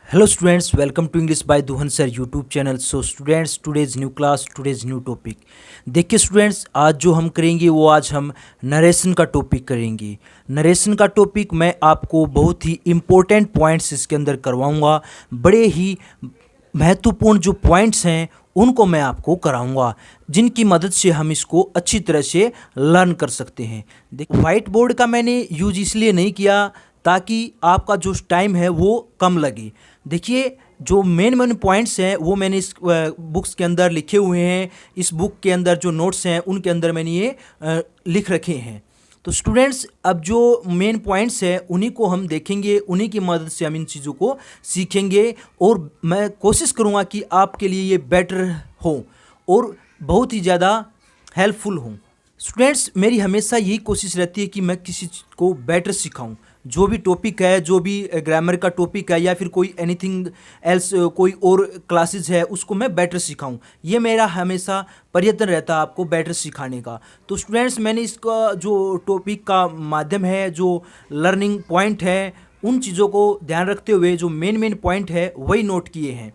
Hello students, welcome to English by Duhan sir YouTube channel. So students, today's new class, today's new topic. देखिए students, आज जो हम करेंगे वो आज हम नरेशन का टॉपिक करेंगे। नरेशन का टॉपिक मैं आपको बहुत ही इम्पोर्टेंट पॉइंट्स इसके अंदर करवाऊंगा। बड़े ही महत्वपूर्ण जो पॉइंट्स हैं उनको मैं आपको कराऊंगा, जिनकी मदद से हम इसको अच्छी तरह से लर्न कर सकते हैं। देखिए वाइट बोर्ड का मैंने यूज इसलिए नहीं किया ताकि आपका जो टाइम है वो कम लगे। देखिए जो मेन पॉइंट्स हैं वो मैंने इस बुक्स के अंदर लिखे हुए हैं। इस बुक के अंदर जो नोट्स हैं उनके अंदर मैंने ये लिख रखे हैं। तो स्टूडेंट्स, अब जो मेन पॉइंट्स हैं उन्हीं को हम देखेंगे, उन्हीं की मदद से हम इन चीज़ों को सीखेंगे और मैं कोशिश करूँगा कि आपके लिए ये बेटर हो और बहुत ही ज़्यादा हेल्पफुल हो। स्टूडेंट्स, मेरी हमेशा यही कोशिश रहती है कि मैं किसी चीज़ को बेटर सिखाऊं। जो भी टॉपिक है, जो भी ग्रामर का टॉपिक है या फिर कोई एनीथिंग एल्स कोई और क्लासेस है, उसको मैं बेटर सिखाऊं। ये मेरा हमेशा प्रयत्न रहता है आपको बेटर सिखाने का। तो स्टूडेंट्स, मैंने इसका जो टॉपिक का माध्यम है, जो लर्निंग पॉइंट है, उन चीज़ों को ध्यान रखते हुए जो मेन पॉइंट है वही नोट किए हैं।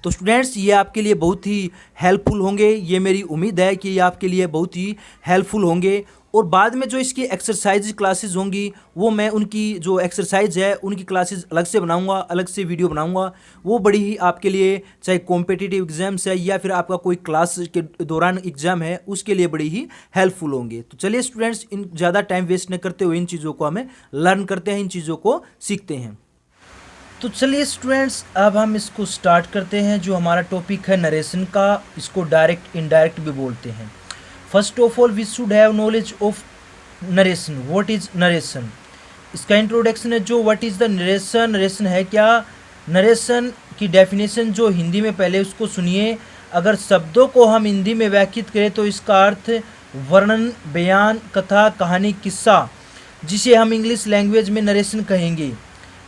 तो स्टूडेंट्स, ये आपके लिए बहुत ही हेल्पफुल होंगे। ये मेरी उम्मीद है कि ये आपके लिए बहुत ही हेल्पफुल होंगे। और बाद में जो इसकी एक्सरसाइज क्लासेस होंगी वो मैं उनकी जो एक्सरसाइज है उनकी क्लासेस अलग से बनाऊंगा, अलग से वीडियो बनाऊंगा। वो बड़ी ही आपके लिए, चाहे कॉम्पिटिटिव एग्जाम्स है या फिर आपका कोई क्लास के दौरान एग्जाम है, उसके लिए बड़ी ही हेल्पफुल होंगे। तो चलिए स्टूडेंट्स, इन ज़्यादा टाइम वेस्ट न करते हुए इन चीज़ों को हमें लर्न करते हैं, इन चीज़ों को सीखते हैं। तो चलिए स्टूडेंट्स, अब हम इसको स्टार्ट करते हैं। जो हमारा टॉपिक है नरेशन का, इसको डायरेक्ट इनडायरेक्ट भी बोलते हैं। First of all we should have knowledge of narration. What is narration? इसका इंट्रोडक्शन है जो what is the narration. Narration है क्या? नरेशन की डेफिनेशन जो हिंदी में, पहले उसको सुनिए। अगर शब्दों को हम हिंदी में व्याख्यात करें तो इसका अर्थ वर्णन, बयान, कथा, कहानी, किस्सा, जिसे हम इंग्लिश लैंग्वेज में नरेशन कहेंगे।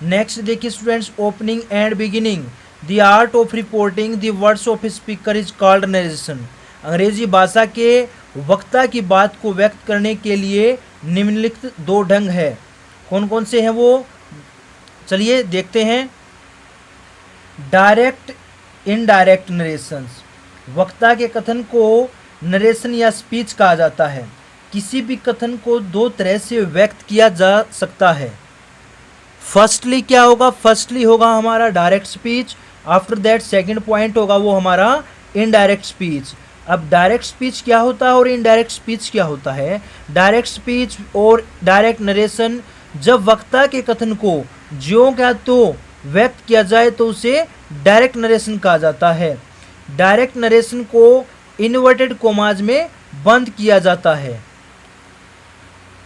नेक्स्ट देखिए students, opening and beginning. The art of reporting the words of speaker is called narration. अंग्रेजी भाषा के वक्ता की बात को व्यक्त करने के लिए निम्नलिखित दो ढंग है। कौन कौन से हैं वो? चलिए देखते हैं। Direct, indirect narrations. वक्ता के कथन को नरेशन या स्पीच कहा जाता है। किसी भी कथन को दो तरह से व्यक्त किया जा सकता है। फर्स्टली क्या होगा? फर्स्टली होगा हमारा direct speech. After that second point होगा वो हमारा इनडायरेक्ट स्पीच। अब डायरेक्ट स्पीच क्या होता है और इनडायरेक्ट स्पीच क्या होता है? डायरेक्ट स्पीच और डायरेक्ट नरेशन, जब वक्ता के कथन को ज्यों क्या तो व्यक्त किया जाए तो उसे डायरेक्ट नरेशन कहा जाता है। डायरेक्ट नरेशन को इन्वर्टेड कोमाज में बंद किया जाता है।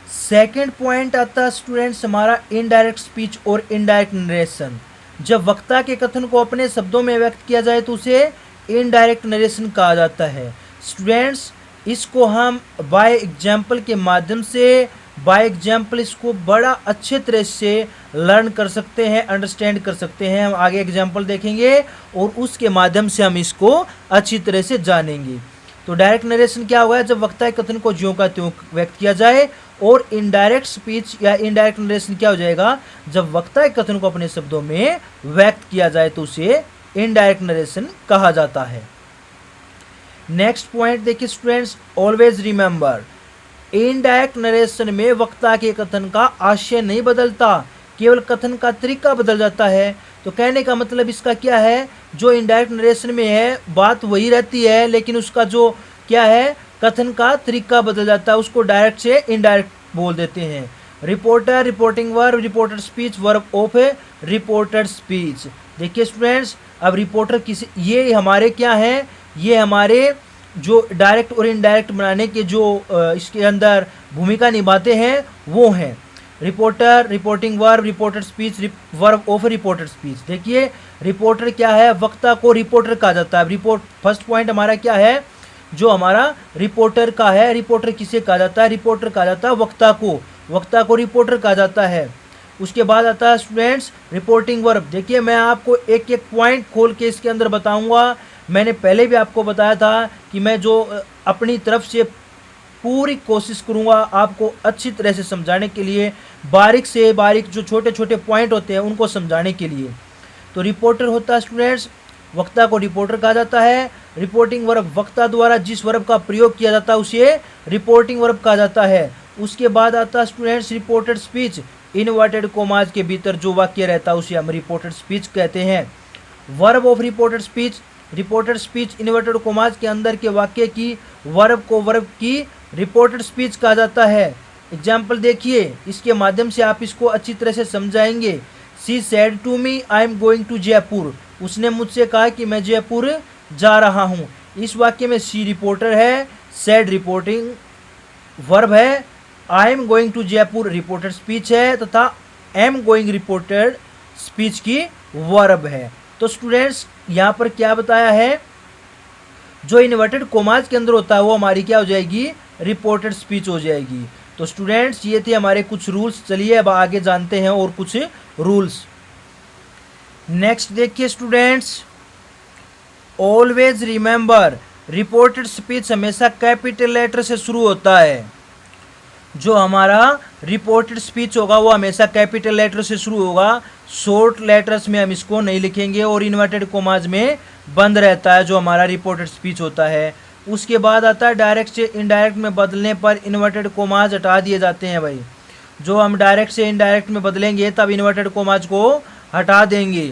सेकेंड पॉइंट आता है स्टूडेंट्स हमारा इनडायरेक्ट स्पीच और इनडायरेक्ट नरेशन। जब वक्ता के कथन को अपने शब्दों में व्यक्त किया जाए तो उसे इनडायरेक्ट नरेशन कहा जाता है। स्टूडेंट्स, इसको हम बाय एग्जाम्पल के माध्यम से, बाय एग्जाम्पल इसको बड़ा अच्छे तरह से लर्न कर सकते हैं, अंडरस्टैंड कर सकते हैं। हम आगे एग्जाम्पल देखेंगे और उसके माध्यम से हम इसको अच्छी तरह से जानेंगे। तो डायरेक्ट नरेशन क्या हुआ है? जब वक्ता के कथन को ज्यों का त्यों व्यक्त किया जाए। और इनडायरेक्ट स्पीच या इनडायरेक्ट नरेशन क्या हो जाएगा? जब वक्ता के कथन को अपने शब्दों में व्यक्त किया जाए तो उसे इनडायरेक्ट नरेशन कहा जाता है। नेक्स्ट पॉइंट देखिए students, always remember, indirect narration में वक्ता के कथन का आशय नहीं बदलता, केवल कथन का तरीका बदल जाता है। तो कहने का मतलब इसका क्या है? जो इनडायरेक्ट नरेशन में है बात वही रहती है, लेकिन उसका जो क्या है, कथन का तरीका बदल जाता है। उसको डायरेक्ट से इनडायरेक्ट बोल देते हैं। Reporter, reporting verb, reporter speech, verb of reporter speech. देखिए स्टूडेंट्स, अब रिपोर्टर किसी, ये हमारे क्या हैं? ये हमारे जो डायरेक्ट और इनडायरेक्ट बनाने के जो इसके अंदर भूमिका निभाते हैं वो हैं reporter, reporting verb, reporter speech, verb of reporter speech. देखिए रिपोर्टर क्या है? वक्ता को रिपोर्टर कहा जाता है। रिपोर्ट, फर्स्ट पॉइंट हमारा क्या है? जो हमारा रिपोर्टर का है। रिपोर्टर किसे कहा जाता है? रिपोर्टर कहा जाता है वक्ता को। वक्ता को रिपोर्टर कहा जाता है। उसके बाद आता है स्टूडेंट्स रिपोर्टिंग वर्ब। देखिए मैं आपको एक एक पॉइंट खोल के इसके अंदर बताऊंगा। मैंने पहले भी आपको बताया था कि मैं जो अपनी तरफ से पूरी कोशिश करूंगा आपको अच्छी तरह से समझाने के लिए, बारीक से बारीक जो छोटे छोटे पॉइंट होते हैं उनको समझाने के लिए। तो रिपोर्टर होता है स्टूडेंट्स, वक्ता को रिपोर्टर कहा जाता है। रिपोर्टिंग वर्ब, वक्ता द्वारा जिस वर्ब का प्रयोग किया जाता है उसे रिपोर्टिंग वर्ब कहा जाता है। उसके बाद आता है students reported speech, inverted commas के भीतर जो वाक्य रहता है उसे हम रिपोर्टेड स्पीच कहते हैं। Verb of reported speech, reported speech inverted commas के अंदर के वाक्य की वर्ब को वर्ब की रिपोर्टेड स्पीच कहा जाता है। एग्जाम्पल देखिए, इसके माध्यम से आप इसको अच्छी तरह से समझाएंगे। She said to me I am going to Jaipur, उसने मुझसे कहा कि मैं जयपुर जा रहा हूँ। इस वाक्य में शी रिपोर्टर है, सेड रिपोर्टिंग वर्ब है, I am going to Jaipur reported speech है तथा एम गोइंग रिपोर्टेड स्पीच की वर्ब है। तो स्टूडेंट्स यहाँ पर क्या बताया है, जो इन्वर्टेड कोमाज के अंदर होता है वो हमारी क्या हो जाएगी, रिपोर्टेड स्पीच हो जाएगी। तो स्टूडेंट्स ये थे हमारे कुछ रूल्स। चलिए अब आगे जानते हैं और कुछ रूल्स। नेक्स्ट देखिए students, always remember reported speech हमेशा कैपिटल लेटर से शुरू होता है। जो हमारा रिपोर्टेड स्पीच होगा वो हमेशा कैपिटल लेटर से शुरू होगा, शॉर्ट लेटर्स में हम इसको नहीं लिखेंगे और इन्वर्टेड कोमाज में बंद रहता है जो हमारा रिपोर्टेड स्पीच होता है। उसके बाद आता है डायरेक्ट से इनडायरेक्ट में बदलने पर इन्वर्टेड कोमाज हटा दिए जाते हैं भाई। जो हम डायरेक्ट से इनडायरेक्ट में बदलेंगे तब इन्वर्टेड कोमाज को हटा देंगे।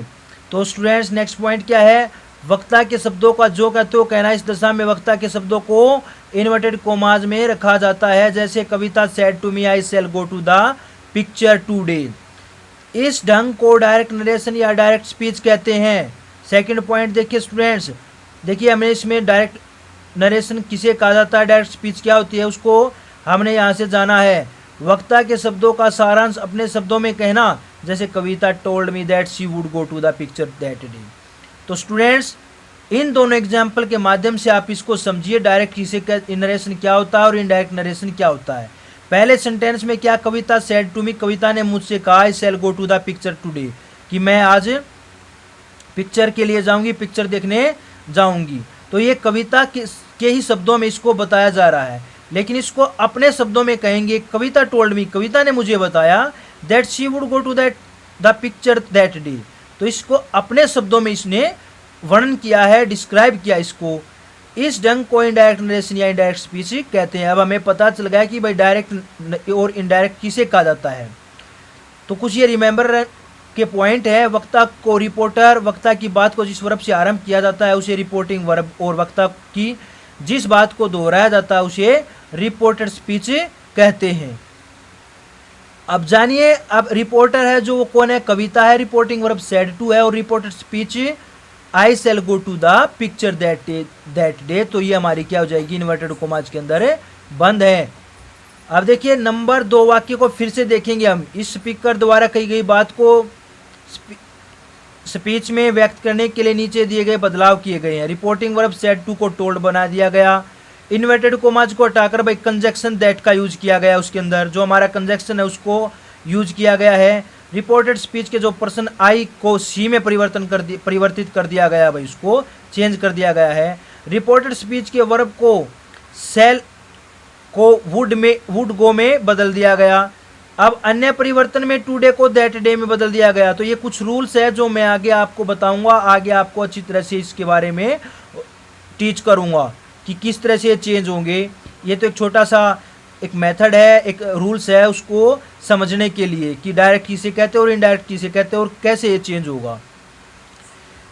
तो स्टूडेंट्स नेक्स्ट पॉइंट क्या है, वक्ता के शब्दों का जो कहते हो कहना, इस दशा में वक्ता के शब्दों को इन्वर्टेड कोमाज में रखा जाता है। जैसे Kavita said to me I shall go to the picture today. इस ढंग को डायरेक्ट नरेशन या डायरेक्ट स्पीच कहते हैं। सेकंड पॉइंट देखिए स्टूडेंट्स, देखिए हमने इसमें डायरेक्ट नरेशन किसे कहा जाता है, डायरेक्ट स्पीच क्या होती है उसको हमने यहाँ से जाना है। वक्ता के शब्दों का सारांश अपने शब्दों में कहना, जैसे Kavita told me that she would go to the picture that day. तो स्टूडेंट्स इन दोनों एग्जाम्पल के माध्यम से आप इसको समझिए डायरेक्ट किसे नरेशन क्या होता है और इनडायरेक्ट नरेशन क्या होता है। पहले सेंटेंस में क्या, कविता सेड टू मी, कविता ने मुझसे कहा I shall go to the picture today, कि मैं आज पिक्चर के लिए जाऊंगी, पिक्चर देखने जाऊंगी। तो ये कविता के ही शब्दों में इसको बताया जा रहा है, लेकिन इसको अपने शब्दों में कहेंगे, कविता टोल्ड मी, कविता ने मुझे बताया that she would go to that the picture that day. तो इसको अपने शब्दों में इसने वर्णन किया है, डिस्क्राइब किया इसको। इस ढंग को इनडायरेक्ट नरेशन या इनडायरेक्ट स्पीच कहते हैं। अब हमें पता चल गया कि भाई डायरेक्ट और इनडायरेक्ट किसे कहा जाता है। तो कुछ ये रिमेंबर के पॉइंट है, वक्ता को रिपोर्टर, वक्ता की बात को जिस वर्ब से आरंभ किया जाता है उसे रिपोर्टिंग वर्ब, और वक्ता की जिस बात को दोहराया जाता है उसे रिपोर्टेड स्पीच कहते हैं। अब जानिए, अब रिपोर्टर है जो वो कौन है, कविता है, रिपोर्टिंग वर्ब सेड टू है और reported speech I shall go to the picture that day. तो ये हमारी क्या हो जाएगी, इन्वर्टेड कोमाज के अंदर बंद है। अब देखिए नंबर 2 वाक्य को फिर से देखेंगे हम। इस स्पीकर द्वारा कही गई बात को स्पीच में व्यक्त करने के लिए नीचे दिए गए बदलाव किए गए हैं। रिपोर्टिंग वर्ब सेड टू को टोल्ड बना दिया गया। इन्वर्टेड कोमाज को हटाकर भाई कंजक्शन दैट का यूज किया गया, उसके अंदर जो हमारा कंजक्शन है उसको यूज किया गया है। रिपोर्टेड स्पीच के जो पर्सन आई को सी में परिवर्तित कर दिया गया भाई, उसको चेंज कर दिया गया है। रिपोर्टेड स्पीच के वर्ब को सेल को वुड गो में बदल दिया गया। अब अन्य परिवर्तन में टुडे को दैट डे में बदल दिया गया। तो ये कुछ रूल्स है जो मैं आगे आपको बताऊंगा, आगे आपको अच्छी तरह से इसके बारे में टीच करूंगा कि किस तरह से चेंज होंगे। ये तो एक छोटा सा एक मेथड है, एक रूल्स है उसको समझने के लिए कि डायरेक्ट किसे कहते हैं और इनडायरेक्ट किसे कहते हैं और कैसे ये चेंज होगा।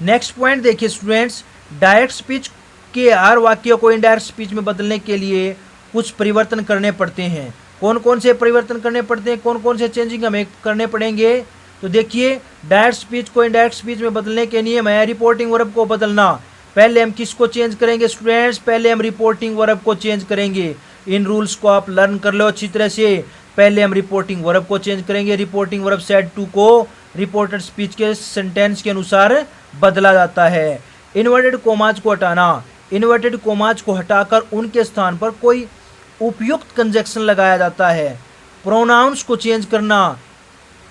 नेक्स्ट पॉइंट देखिए स्टूडेंट्स, डायरेक्ट स्पीच के हर वाक्य को इनडायरेक्ट स्पीच में बदलने के लिए कुछ परिवर्तन करने पड़ते हैं। कौन कौन से परिवर्तन करने पड़ते हैं, कौन कौन से चेंजिंग हमें करने पड़ेंगे। तो देखिए डायरेक्ट स्पीच को इनडायरेक्ट स्पीच में बदलने के नियम है रिपोर्टिंग वर्ब को बदलना। पहले हम किसको चेंज करेंगे स्टूडेंट्स, पहले हम रिपोर्टिंग वर्ब को चेंज करेंगे। इन रूल्स को आप लर्न कर लो अच्छी तरह से। पहले हम रिपोर्टिंग वर्ब को चेंज करेंगे। रिपोर्टिंग वर्ब सेड टू को रिपोर्टेड स्पीच के सेंटेंस के अनुसार बदला जाता है। इन्वर्टेड कोमाज को हटाना, इन्वर्टेड कोमाज को हटाकर उनके स्थान पर कोई उपयुक्त कंजक्शन लगाया जाता है। प्रोनाउंस को चेंज करना,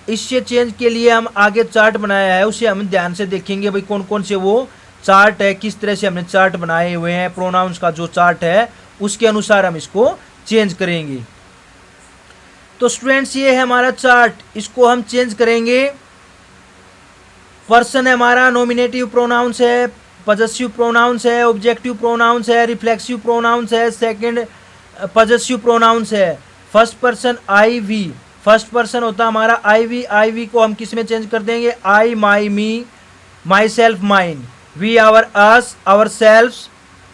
इससे चेंज के लिए हम आगे चार्ट बनाया है, उसे हम ध्यान से देखेंगे भाई कौन कौन से वो चार्ट है, किस तरह से हमने चार्ट बनाए हुए हैं। प्रोनाउंस का जो चार्ट है उसके अनुसार हम इसको चेंज करेंगे। तो स्टूडेंट्स ये है हमारा चार्ट, इसको हम चेंज करेंगे पर्सन है हमारा, नॉमिनेटिव प्रोनाउंस है, पजेसिव प्रोनाउंस है, ऑब्जेक्टिव प्रोनाउंस है, रिफ्लेक्सिव प्रोनाउंस है, सेकंड पजेसिव प्रोनाउंस है। First person I we, first person होता है हमारा आई वी। आई वी को हम किस में चेंज कर देंगे? I, my, me, myself, mine, we, our, us, ourselves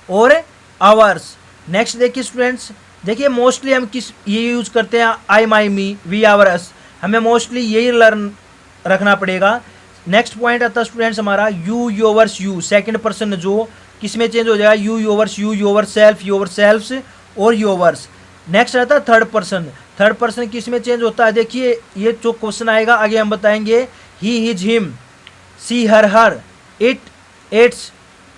और आवर्स। नेक्स्ट देखिए स्टूडेंट्स, देखिए मोस्टली हम किस ये यूज करते हैं? I, my, me, we, our, us. हमें मोस्टली यही लर्न रखना पड़ेगा। नेक्स्ट पॉइंट आता है स्टूडेंट्स हमारा you, yours, you. Second person जो किस में चेंज हो जाएगा? You, yours, you, yourself, yourselves और योवर्स। नेक्स्ट आता है थर्ड पर्सन। थर्ड पर्सन किस में चेंज होता है? देखिए ये जो क्वेश्चन आएगा आगे हम बताएंगे। He, his, him, she, her, it, its,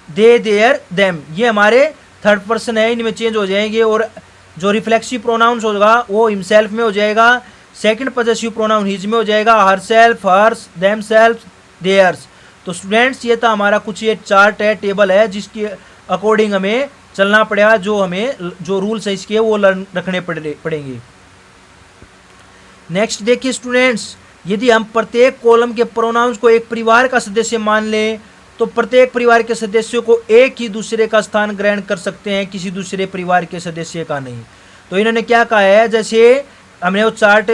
they, their, them, ये हमारे थर्ड पर्सन है, इनमें चेंज हो जाएंगे। और जो रिफ्लेक्सिव प्रोनाउंस होगा वो हिमसेल्फ में हो जाएगा। सेकंड पजेसिव प्रोनाउन हिज में हो जाएगा, herself, hers, themself, theirs. तो स्टूडेंट्स ये था हमारा कुछ ये चार्ट है, टेबल है, जिसके अकॉर्डिंग हमें चलना पड़ेगा। जो रूल्स है इसके वो लर्न रखने पड़ेंगे। नेक्स्ट देखिए स्टूडेंट्स, यदि हम प्रत्येक कॉलम के प्रोनाउंस को एक परिवार का सदस्य मान लें तो प्रत्येक परिवार के सदस्यों को एक ही दूसरे का स्थान ग्रहण कर सकते हैं, किसी दूसरे परिवार के सदस्य का नहीं। तो इन्होंने क्या कहा है, जैसे हमने वो चार्ट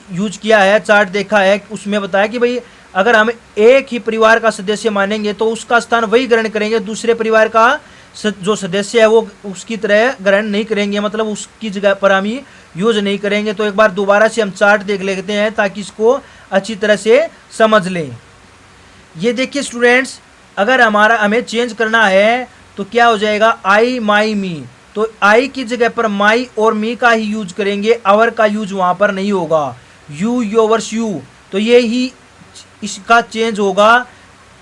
यूज किया है, चार्ट देखा है, उसमें बताया कि भाई अगर हम एक ही परिवार का सदस्य मानेंगे तो उसका स्थान वही ग्रहण करेंगे, दूसरे परिवार का जो सदस्य है वो उसकी तरह ग्रहण नहीं करेंगे, मतलब उसकी जगह पर हम यूज नहीं करेंगे। तो एक बार दोबारा से हम चार्ट देख लेते हैं ताकि इसको अच्छी तरह से समझ लें। ये देखिए स्टूडेंट्स, अगर हमें चेंज करना है तो क्या हो जाएगा? आई, माई, मी। तो आई की जगह पर माई और मी का ही यूज करेंगे, आवर का यूज वहां पर नहीं होगा। यू, योवर्स, यू, तो ये ही इसका चेंज होगा,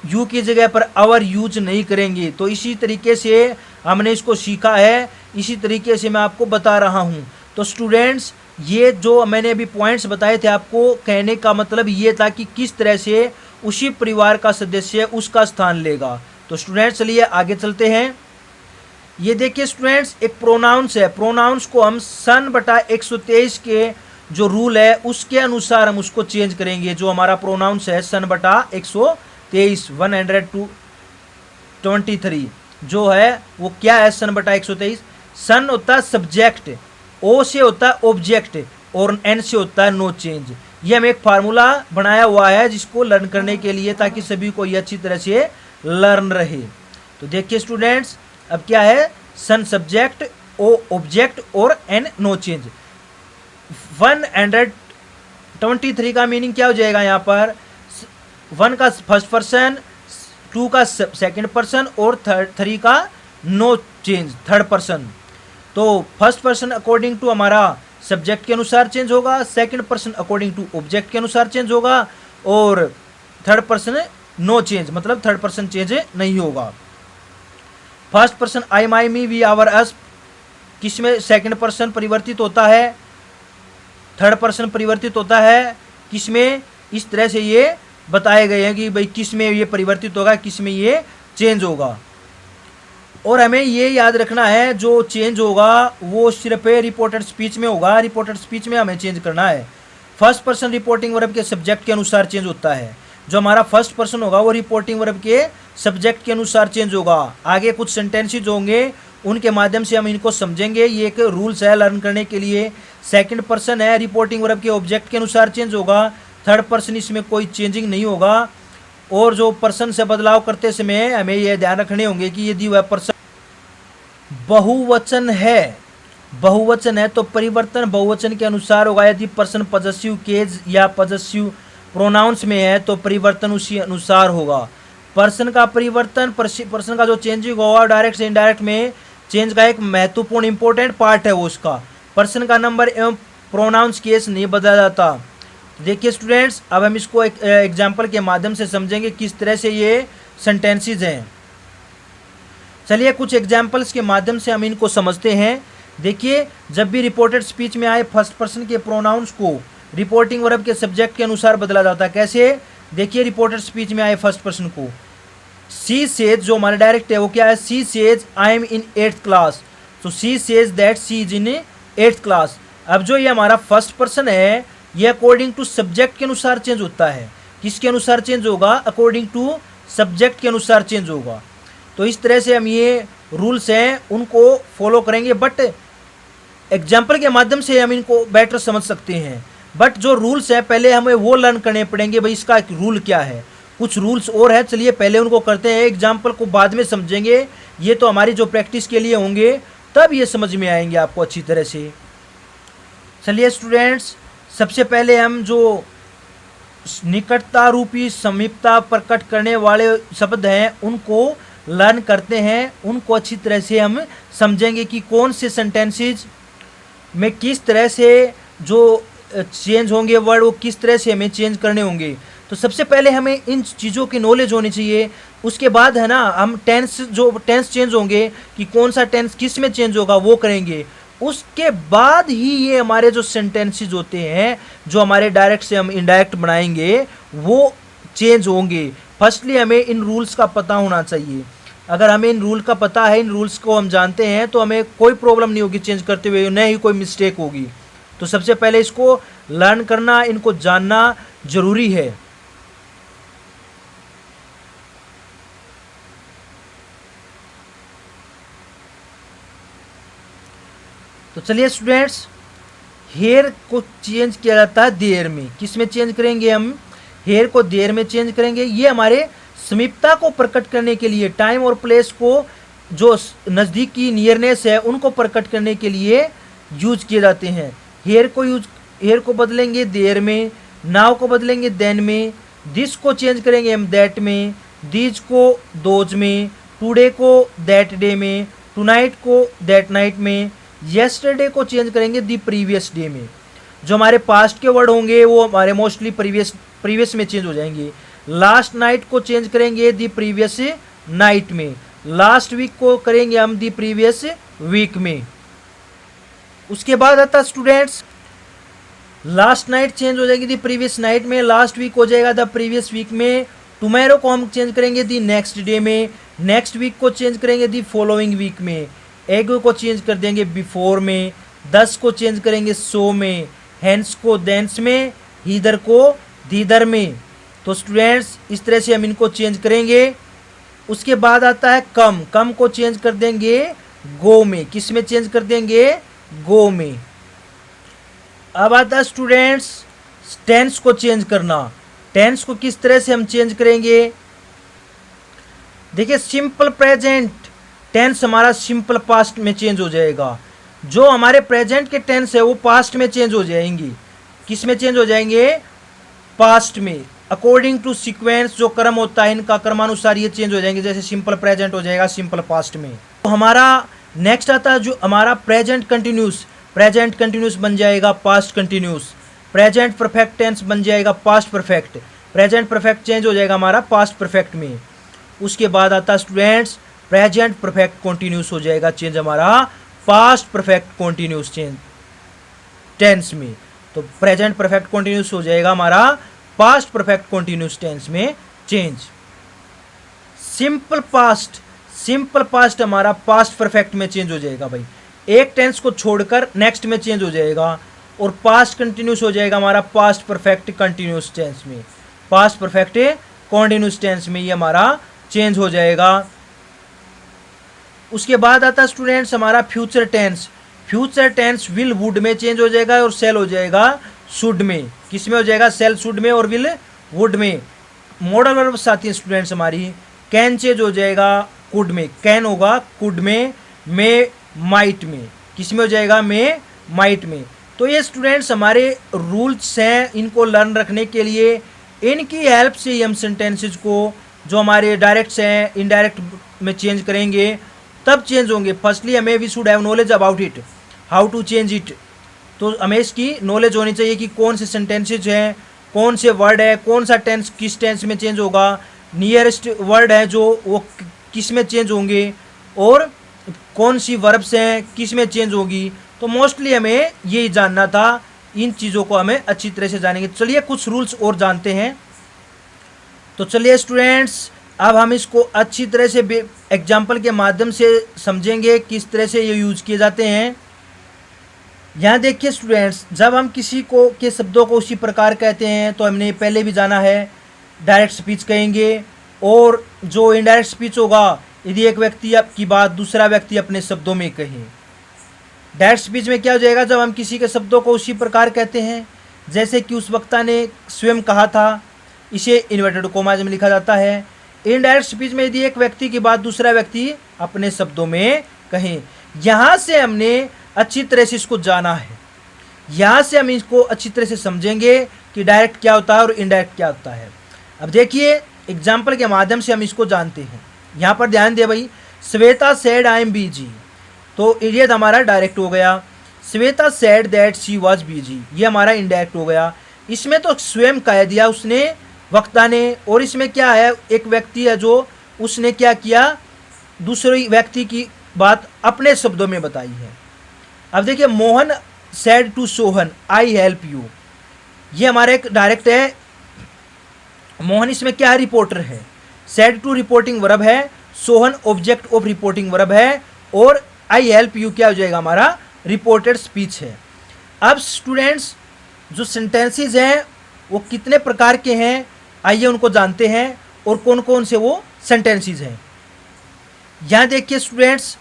यू की जगह पर आवर यूज नहीं करेंगे। तो इसी तरीके से हमने इसको सीखा है, इसी तरीके से मैं आपको बता रहा हूँ। तो स्टूडेंट्स ये जो मैंने अभी पॉइंट्स बताए थे आपको, कहने का मतलब ये था कि किस तरह से उसी परिवार का सदस्य उसका स्थान लेगा। तो स्टूडेंट्स चलिए आगे चलते हैं। ये देखिए स्टूडेंट्स, एक प्रोनाउंस है, प्रोनाउंस को हम सन बटा 123 के जो रूल है उसके अनुसार हम उसको चेंज करेंगे। जो हमारा प्रोनाउंस है सन बटा 123, 123 जो है वो क्या है? सन बटा 123। सन होता है सब्जेक्ट, ओ से होता है ऑब्जेक्ट और एन से होता है नो चेंज। ये हम एक फार्मूला बनाया हुआ है जिसको लर्न करने के लिए, ताकि सभी को ये अच्छी तरह से लर्न रहे। तो देखिए स्टूडेंट्स, अब क्या है? सन सब्जेक्ट, ओ ऑब्जेक्ट और एन नो चेंज। 123 का मीनिंग क्या हो जाएगा? यहाँ पर 1 का फर्स्ट पर्सन, 2 का सेकंड पर्सन और 3 का नो चेंज थर्ड पर्सन। तो फर्स्ट पर्सन अकॉर्डिंग टू हमारा सब्जेक्ट के अनुसार चेंज होगा, second person according to object के अनुसार चेंज होगा और थर्ड पर्सन नो चेंज, मतलब थर्ड पर्सन चेंज नहीं होगा। First person I, my, me, we, our, us किसमें सेकंड पर्सन परिवर्तित होता है? थर्ड पर्सन परिवर्तित होता है किसमें? इस तरह से ये बताए गए हैं कि भाई किस में ये परिवर्तित होगा, किस में ये चेंज होगा। और हमें ये याद रखना है जो चेंज होगा वो सिर्फ रिपोर्टेड स्पीच में होगा, रिपोर्टेड स्पीच में हमें चेंज करना है। फर्स्ट पर्सन रिपोर्टिंग वर्ब के सब्जेक्ट के अनुसार चेंज होता है, जो हमारा फर्स्ट पर्सन होगा वो रिपोर्टिंग वर्ब के सब्जेक्ट के अनुसार चेंज होगा। आगे कुछ सेंटेंसेज होंगे उनके माध्यम से हम इनको समझेंगे, ये एक रूल्स है लर्न करने के लिए। सेकंड पर्सन है रिपोर्टिंग वर्ब के ऑब्जेक्ट के अनुसार चेंज होगा, थर्ड पर्सन इसमें कोई चेंजिंग नहीं होगा। और जो पर्सन से बदलाव करते समय हमें यह ध्यान रखने होंगे कि यदि वह पर्सन बहुवचन है तो परिवर्तन बहुवचन के अनुसार होगा। यदि पर्सन पजेसिव केस या पजेसिव प्रोनाउंस में है तो परिवर्तन उसी अनुसार होगा। पर्सन का परिवर्तन, पर्सन का जो चेंजिंग होगा डायरेक्ट से इनडायरेक्ट में चेंज का एक महत्वपूर्ण इंपॉर्टेंट पार्ट है वो उसका। पर्सन का नंबर एवं प्रोनाउंस केस नहीं बदला जाता। देखिए स्टूडेंट्स, अब हम इसको एक एग्जाम्पल के माध्यम से समझेंगे किस तरह से ये सेंटेंसेज हैं। चलिए कुछ एग्जाम्पल्स के माध्यम से हम इनको समझते हैं। देखिए, जब भी रिपोर्टेड स्पीच में आए फर्स्ट पर्सन के प्रोनाउंस को रिपोर्टिंग वर्ब के सब्जेक्ट के अनुसार बदला जाता है। कैसे? देखिए, रिपोर्टेड स्पीच में आए फर्स्ट पर्सन को सी सेज, जो हमारा डायरेक्ट है वो क्या है? She says I am in 8th class. तो she says that she is in 8th class. अब जो ये हमारा फर्स्ट पर्सन है ये अकॉर्डिंग टू सब्जेक्ट के अनुसार चेंज होता है। किसके अनुसार चेंज होगा, अकॉर्डिंग टू सब्जेक्ट के अनुसार चेंज होगा। तो इस तरह से हम ये रूल्स हैं उनको फॉलो करेंगे, बट एग्जाम्पल के माध्यम से हम इनको बेटर समझ सकते हैं। बट जो रूल्स हैं पहले हमें वो लर्न करने पड़ेंगे, भाई इसका एक रूल क्या है। कुछ रूल्स और है, चलिए पहले उनको करते हैं, एग्जाम्पल को बाद में समझेंगे। ये तो हमारी जो प्रैक्टिस के लिए होंगे तब ये समझ में आएंगे आपको अच्छी तरह से। चलिए स्टूडेंट्स, सबसे पहले हम जो निकटता रूपी समीपता प्रकट करने वाले शब्द हैं उनको लर्न करते हैं। उनको अच्छी तरह से हम समझेंगे कि कौन से सेंटेंसेस में किस तरह से जो चेंज होंगे वर्ड, वो किस तरह से हमें चेंज करने होंगे। तो सबसे पहले हमें इन चीज़ों की नॉलेज होनी चाहिए। उसके बाद है ना हम टेंस चेंज होंगे कि कौन सा टेंस किस में चेंज होगा वो करेंगे। उसके बाद ही ये हमारे जो सेंटेंसेस होते हैं जो हमारे डायरेक्ट से हम इनडायरेक्ट बनाएंगे वो चेंज होंगे। फर्स्टली हमें इन रूल्स का पता होना चाहिए। अगर हमें इन रूल का पता है, इन रूल्स को हम जानते हैं, तो हमें कोई प्रॉब्लम नहीं होगी चेंज करते हुए, न ही कोई मिस्टेक होगी। तो सबसे पहले इसको लर्न करना, इनको जानना जरूरी है। तो चलिए स्टूडेंट्स, हेयर को चेंज किया जाता है देयर में। किस में चेंज करेंगे हम, हेयर को देयर में चेंज करेंगे। ये हमारे समीपता को प्रकट करने के लिए, टाइम और प्लेस को जो नज़दीक की नियरनेस है उनको प्रकट करने के लिए यूज किए जाते हैं। हेयर को बदलेंगे देयर में, नाउ को बदलेंगे देन में, दिस को चेंज करेंगे हम दैट में, दीज को दोज में, टुडे को दैट डे में, टुनाइट को दैट नाइट में, येस्टरडे को चेंज करेंगे दी प्रीवियस डे में। जो हमारे पास्ट के वर्ड होंगे वो हमारे मोस्टली प्रीवियस में चेंज हो जाएंगे। लास्ट नाइट को चेंज करेंगे दी प्रीवियस नाइट में, लास्ट वीक को करेंगे हम दी प्रीवियस वीक में। उसके बाद आता स्टूडेंट्स, लास्ट नाइट चेंज हो जाएगी दी प्रीवियस नाइट में, लास्ट वीक हो जाएगा द प्रीवियस वीक में, टुमारो को हम चेंज करेंगे दी नेक्स्ट डे में, नेक्स्ट वीक को चेंज करेंगे दी फॉलोइंग वीक में, एगो को चेंज कर देंगे बिफोर में, 10 को चेंज करेंगे सो में, हैंस को देंस में, हीदर को दीदर में। तो स्टूडेंट्स इस तरह से हम इनको चेंज करेंगे। उसके बाद आता है कम को चेंज कर देंगे गो में। किस में चेंज कर देंगे, गो में। अब आता है स्टूडेंट्स टेंस को चेंज करना। टेंस को किस तरह से हम चेंज करेंगे, देखिए सिंपल प्रेजेंट टेंस हमारा सिंपल पास्ट में चेंज हो जाएगा। जो हमारे प्रेजेंट के टेंस है वो पास्ट में चेंज हो जाएंगी। किस में चेंज हो जाएंगे, पास्ट में। अकॉर्डिंग टू सीक्वेंस जो क्रम होता है इनका क्रमानुसार ये चेंज हो जाएंगे। जैसे सिंपल प्रेजेंट हो जाएगा सिंपल पास्ट में। तो हमारा नेक्स्ट आता है जो हमारा प्रेजेंट कंटिन्यूस बन जाएगा past continuous. Present perfect tense बन जाएगा past perfect. Present perfect change हो जाएगा हमारा पास्ट परफेक्ट में। उसके बाद आता है स्टूडेंट्स प्रेजेंट परफेक्ट कॉन्टिन्यूस हो जाएगा चेंज हमारा past perfect continuous change tense में। तो प्रेजेंट परफेक्ट कॉन्टिन्यूस हो जाएगा हमारा पास्ट परफेक्ट कॉन्टिन्यूस टेंस में चेंज। सिंपल पास्ट हमारा पास्ट परफेक्ट में चेंज हो जाएगा भाई। एक टेंस को छोड़कर नेक्स्ट में चेंज हो जाएगा। और पास्ट कंटिन्यूस हो जाएगा हमारा पास्ट परफेक्ट कंटिन्यूस टेंस में। पास्ट परफेक्ट कॉन्टिन्यूस टेंस में ये हमारा चेंज हो जाएगा। उसके बाद आता है स्टूडेंट्स हमारा फ्यूचर टेंस विल वुड में चेंज हो जाएगा और सेल हो जाएगा शुड में। किस में हो जाएगा, सेल शुड में और विल वुड में। मॉडल वर्ब्स आती है स्टूडेंट्स हमारी, कैन चेंज हो जाएगा कुड में, कैन होगा कुड में, मे माइट में। किस में हो जाएगा, मे माइट में। तो ये स्टूडेंट्स हमारे रूल्स हैं, इनको लर्न रखने के लिए इनकी हेल्प से हम सेंटेंसेस को जो हमारे डायरेक्ट्स हैं इनडायरेक्ट में चेंज करेंगे तब चेंज होंगे। फर्स्टली हमें we should have knowledge about it, how to change it. तो हमें इसकी नॉलेज होनी चाहिए कि कौन से सेंटेंसेज हैं, कौन से वर्ड है, कौन सा टेंस किस टेंस में चेंज होगा, नियरेस्ट वर्ड है जो वो किस में चेंज होंगे, और कौन सी वर्ब्स हैं किस में चेंज होगी। तो मोस्टली हमें यही जानना था, इन चीज़ों को हमें अच्छी तरह से जानेंगे। चलिए कुछ रूल्स और जानते हैं। तो चलिए स्टूडेंट्स अब हम इसको अच्छी तरह से एग्जाम्पल के माध्यम से समझेंगे किस तरह से ये यूज किए जाते हैं। यहाँ देखिए स्टूडेंट्स, जब हम किसी को के शब्दों को उसी प्रकार कहते हैं तो हमने पहले भी जाना है डायरेक्ट स्पीच कहेंगे। और जो इनडायरेक्ट स्पीच होगा, यदि एक व्यक्ति की बात दूसरा व्यक्ति अपने शब्दों में कहे। डायरेक्ट स्पीच में क्या हो जाएगा, जब हम किसी के शब्दों को उसी प्रकार कहते हैं जैसे कि उस वक्ता ने स्वयं कहा था, इसे इन्वर्टेड कोमाज में लिखा जाता है। इनडायरेक्ट स्पीच में यदि एक व्यक्ति की बात दूसरा व्यक्ति अपने शब्दों में कहे। यहाँ से हमने अच्छी तरह से इसको जाना है, यहाँ से हम इसको अच्छी तरह से समझेंगे कि डायरेक्ट क्या होता है और इनडायरेक्ट क्या होता है। अब देखिए एग्जाम्पल के माध्यम से हम इसको जानते हैं। यहाँ पर ध्यान दे भाई, Shweta said I am busy, तो ये हमारा डायरेक्ट हो गया। Shweta said that she was busy, ये हमारा इनडायरेक्ट हो गया। इसमें तो स्वयं कह दिया उसने, वक्ता ने, और इसमें क्या है, एक व्यक्ति है जो उसने क्या किया, दूसरे व्यक्ति की बात अपने शब्दों में बताई है। अब देखिए, Mohan said to Sohan I help you, ये हमारा एक डायरेक्ट है। मोहन इसमें क्या है, रिपोर्टर है। सेड टू रिपोर्टिंग वर्ब है, Sohan object of reporting verb है, और आई हेल्प यू क्या हो जाएगा, हमारा रिपोर्टेड स्पीच है। अब स्टूडेंट्स, जो सेंटेंसेस हैं वो कितने प्रकार के हैं, आइए उनको जानते हैं और कौन कौन से वो सेंटेंसेस हैं। यहाँ देखिए स्टूडेंट्स,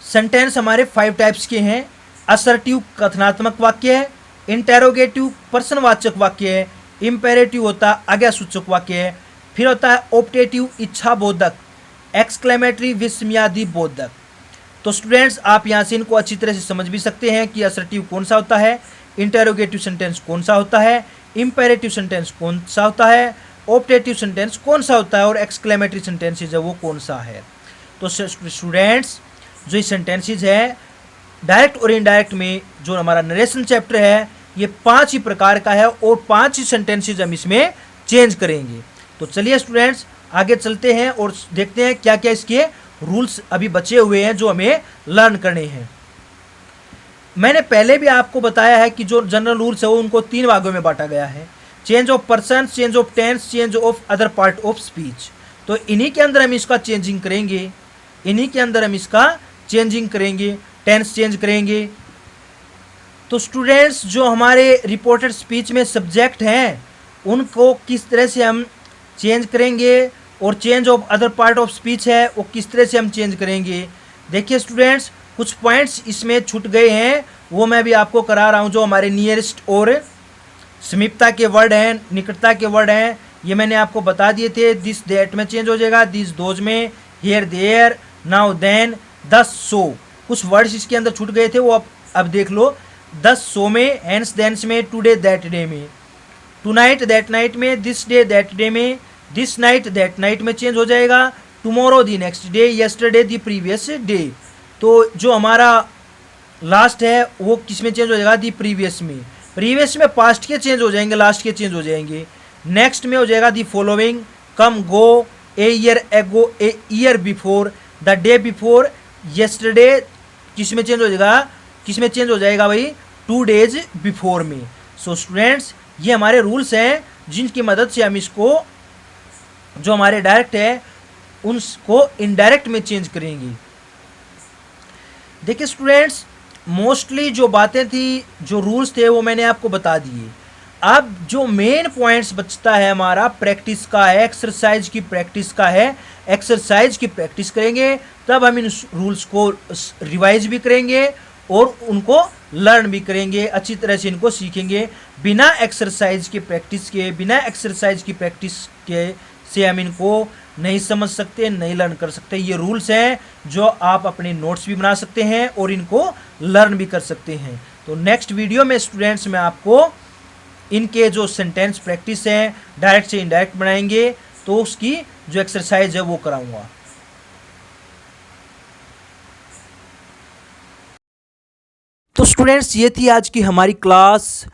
सेंटेंस हमारे 5 टाइप्स के हैं। असर्टिव कथनात्मक वाक्य है, इंटेरोगेटिव प्रश्नवाचक वाक्य है, इम्पेरेटिव होता है आज्ञासूचक वाक्य है, फिर होता है ऑप्टेटिव इच्छाबोधक, एक्सक्लेमेटरी विस्मयादि बोधक। तो स्टूडेंट्स आप यहाँ से इनको अच्छी तरह से समझ भी सकते हैं कि असर्टिव कौन सा होता है, इंटेरोगेटिव सेंटेंस कौन सा होता है, इम्पेरेटिव सेंटेंस कौन सा होता है, ऑप्टेटिव सेंटेंस कौन सा होता है, और एक्सक्लेमेटरी सेंटेंसेज है वो कौन सा है। तो स्टूडेंट्स, जो ये सेंटेंसेज है डायरेक्ट और इनडायरेक्ट में, जो हमारा नरेशन चैप्टर है, ये 5 ही प्रकार का है और 5 ही सेंटेंसेज हम इसमें चेंज करेंगे। तो चलिए स्टूडेंट्स आगे चलते हैं और देखते हैं क्या क्या इसके रूल्स अभी बचे हुए हैं जो हमें लर्न करने हैं। मैंने पहले भी आपको बताया है कि जो जनरल रूल्स है वो उनको 3 भागों में बांटा गया है, change of person, change of tense, change of other part of speech. तो इन्हीं के अंदर हम इसका चेंजिंग करेंगे, इन्हीं के अंदर हम इसका चेंजिंग करेंगे, टेंस चेंज करेंगे। तो स्टूडेंट्स, जो हमारे रिपोर्टेड स्पीच में सब्जेक्ट हैं उनको किस तरह से हम चेंज करेंगे, और change of other part of speech है वो किस तरह से हम चेंज करेंगे। देखिए स्टूडेंट्स, कुछ पॉइंट्स इसमें छूट गए हैं, वो मैं भी आपको करा रहा हूँ। जो हमारे नियरेस्ट और समीपता के वर्ड हैं, निकटता के वर्ड हैं, ये मैंने आपको बता दिए थे। दिस दैट में चेंज हो जाएगा, दिस दोज में, हियर देयर, नाउ देन, दस सो। कुछ वर्ड्स इसके अंदर छूट गए थे, वो अब देख लो। दस सो में, हेंस देंस में, टुडे दैट डे में, टुनाइट दैट नाइट में, दिस डे दैट डे में, दिस नाइट दैट नाइट में चेंज हो जाएगा, tomorrow the next day, yesterday the previous day. तो जो हमारा लास्ट है वो किस में चेंज हो जाएगा, दी प्रीवियस में। प्रीवियस में पास्ट के चेंज हो जाएंगे, लास्ट के चेंज हो जाएंगे। नेक्स्ट में हो जाएगा the following, come, go, a year ago, a year before, the day before, yesterday किस में चेंज हो जाएगा, किस में चेंज हो जाएगा भाई, 2 days बिफोर में। सो स्टूडेंट्स, ये हमारे रूल्स हैं जिनकी मदद से हम इसको, जो हमारे डायरेक्ट है उनको इनडायरेक्ट में चेंज करेंगे। देखिए स्टूडेंट्स, मोस्टली जो बातें थी, जो रूल्स थे वो मैंने आपको बता दिए। अब जो मेन पॉइंट्स बचता है हमारा प्रैक्टिस का है, एक्सरसाइज की प्रैक्टिस का है। एक्सरसाइज की प्रैक्टिस करेंगे तब हम इन रूल्स को रिवाइज भी करेंगे और उनको लर्न भी करेंगे, अच्छी तरह से इनको सीखेंगे। बिना एक्सरसाइज की प्रैक्टिस के, बिना एक्सरसाइज की प्रैक्टिस के से हम इनको नहीं समझ सकते, नहीं लर्न कर सकते। ये रूल्स हैं जो आप अपने नोट्स भी बना सकते हैं और इनको लर्न भी कर सकते हैं। तो नेक्स्ट वीडियो में स्टूडेंट्स मैं आपको इनके जो सेंटेंस प्रैक्टिस है डायरेक्ट से इनडायरेक्ट बनाएंगे, तो उसकी जो एक्सरसाइज है वो कराऊंगा। तो स्टूडेंट्स, ये थी आज की हमारी क्लास।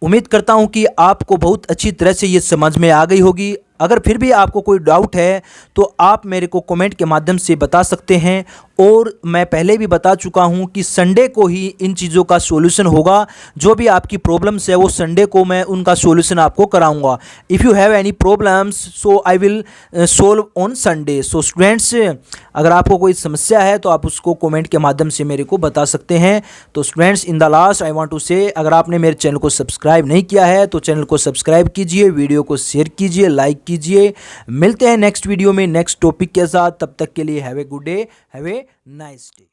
उम्मीद करता हूँ कि आपको बहुत अच्छी तरह से ये समझ में आ गई होगी। अगर फिर भी आपको कोई डाउट है तो आप मेरे को कमेंट के माध्यम से बता सकते हैं। और मैं पहले भी बता चुका हूं कि संडे को ही इन चीज़ों का सॉल्यूशन होगा। जो भी आपकी प्रॉब्लम्स है वो संडे को मैं उनका सॉल्यूशन आपको कराऊंगा। If you have any problems so I will solve on Sunday. So students, अगर आपको कोई समस्या है तो आप उसको कमेंट के माध्यम से मेरे को बता सकते हैं। तो students, in the last I want to say, अगर आपने मेरे चैनल को सब्सक्राइब नहीं किया है तो चैनल को सब्सक्राइब कीजिए, वीडियो को शेयर कीजिए, लाइक कीजिए। मिलते हैं नेक्स्ट वीडियो में नेक्स्ट टॉपिक के साथ। तब तक के लिए have a good day, have a nice day.